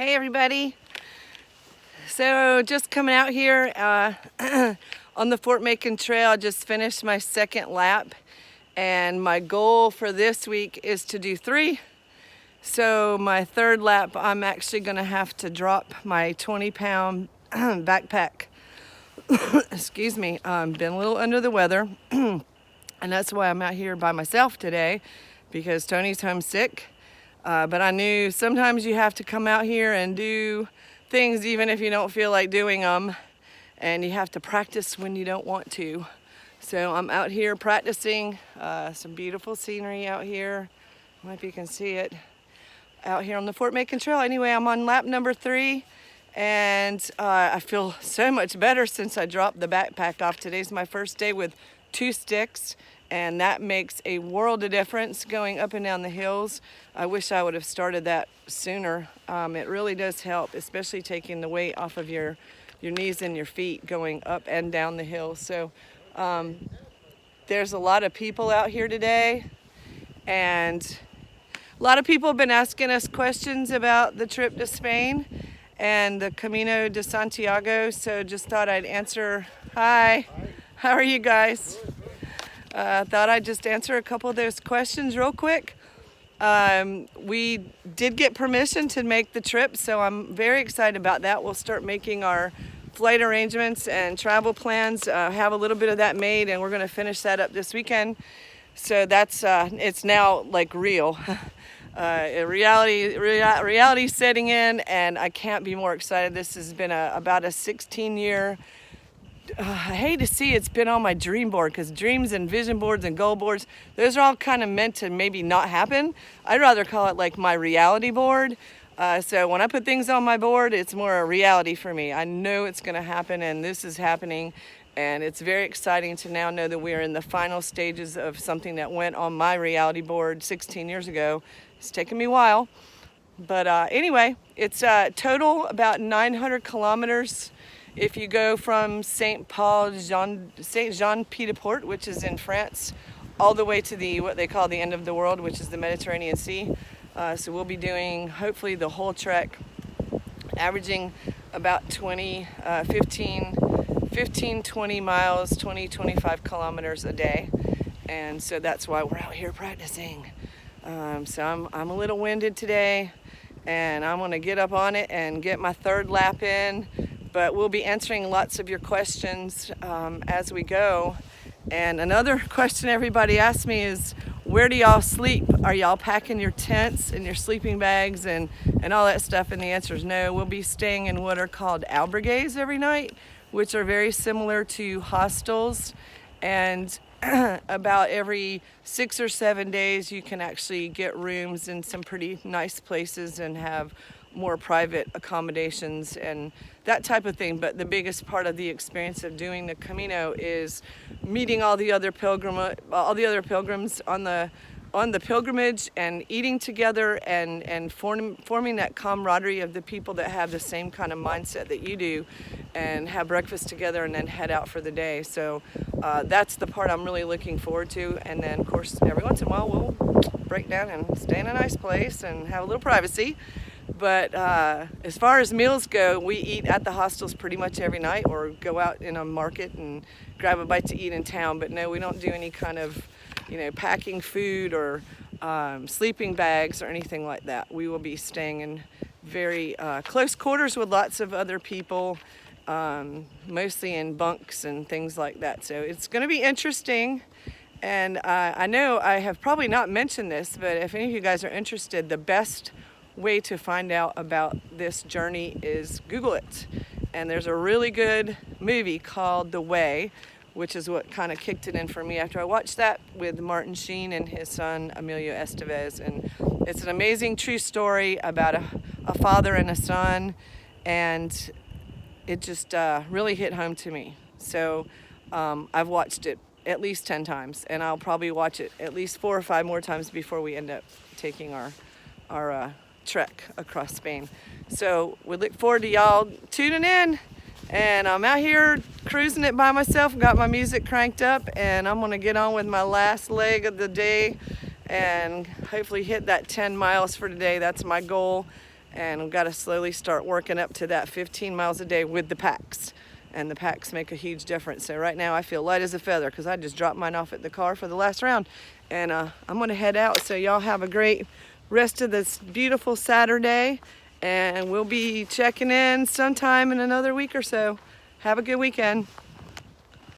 Hey everybody. So just coming out here on the Fort Macon Trail. I just finished my second lap, and my goal for this week is to do 3. So my third lap, I'm actually gonna have to drop my 20-pound backpack. Excuse me, been a little under the weather, and that's why I'm out here by myself today, because Tony's homesick. But I knew sometimes you have to come out here and do things even if you don't feel like doing them, and you have to practice when you don't want to. So I'm out here practicing some beautiful scenery out here. I don't know if you can see it out here on the Fort Macon Trail. Anyway, I'm on lap number 3, and I feel so much better since I dropped the backpack off. Today's my first day with 2 sticks, and that makes a world of difference going up and down the hills. I wish I would have started that sooner. It really does help, especially taking the weight off of your knees and your feet going up and down the hill. So there's a lot of people out here today, and a lot of people have been asking us questions about the trip to Spain and the Camino de Santiago, so just thought I'd answer. Hi, how are you guys? Thought I'd just answer a couple of those questions real quick. We did get permission to make the trip, so I'm very excited about that. We'll start making our flight arrangements and travel plans, have a little bit of that made, and we're going to finish that up this weekend. So that's it's now like real. Reality setting in, and I can't be more excited. This has been about a 16-year. I hate to see it's been on my dream board, because dreams and vision boards and goal boards, those are all kind of meant to maybe not happen. I'd rather call it like my reality board. So when I put things on my board, it's more a reality for me. I know it's going to happen, and this is happening, and it's very exciting to now know that we're in the final stages of something that went on my reality board 16 years ago. It's taken me a while, but anyway, it's total about 900 kilometers. If you go from Saint Jean-Pied-de-Port, which is in France, all the way to what they call the end of the world, which is the Mediterranean Sea. So we'll be doing hopefully the whole trek, averaging about 15, 20 miles, 25 kilometers a day. And so that's why we're out here practicing. So I'm a little winded today, and I'm gonna get up on it and get my third lap in. But we'll be answering lots of your questions as we go. And another question everybody asks me is, where do y'all sleep? Are y'all packing your tents and your sleeping bags and all that stuff? And the answer is no. We'll be staying in what are called albergues every night, which are very similar to hostels. And about every 6 or 7 days, you can actually get rooms in some pretty nice places and have more private accommodations and that type of thing. But the biggest part of the experience of doing the Camino is meeting all the other pilgrims on the pilgrimage, and eating together and forming that camaraderie of the people that have the same kind of mindset that you do, and have breakfast together and then head out for the day. So that's the part I'm really looking forward to. And then of course every once in a while we'll break down and stay in a nice place and have a little privacy. But as far as meals go, we eat at the hostels pretty much every night, or go out in a market and grab a bite to eat in town. But no, we don't do any kind of, packing food or sleeping bags or anything like that. We will be staying in very close quarters with lots of other people, mostly in bunks and things like that. So it's going to be interesting. And I know I have probably not mentioned this, but if any of you guys are interested, the best way to find out about this journey is Google it. And there's a really good movie called The Way, which is what kind of kicked it in for me after I watched that, with Martin Sheen and his son Emilio Estevez. And it's an amazing true story about a father and a son, and it just really hit home to me. So I've watched it at least 10 times, and I'll probably watch it at least 4 or 5 more times before we end up taking our trek across Spain. So we look forward to y'all tuning in, and I'm out here cruising it by myself. Got my music cranked up, and I'm gonna get on with my last leg of the day and hopefully hit that 10 miles for today. That's my goal. and we've got to slowly start working up to that 15 miles a day with the packs. And the packs make a huge difference. So right now I feel light as a feather because I just dropped mine off at the car for the last round. And I'm gonna head out. So y'all have a great rest of this beautiful Saturday. And we'll be checking in sometime in another week or so. Have a good weekend.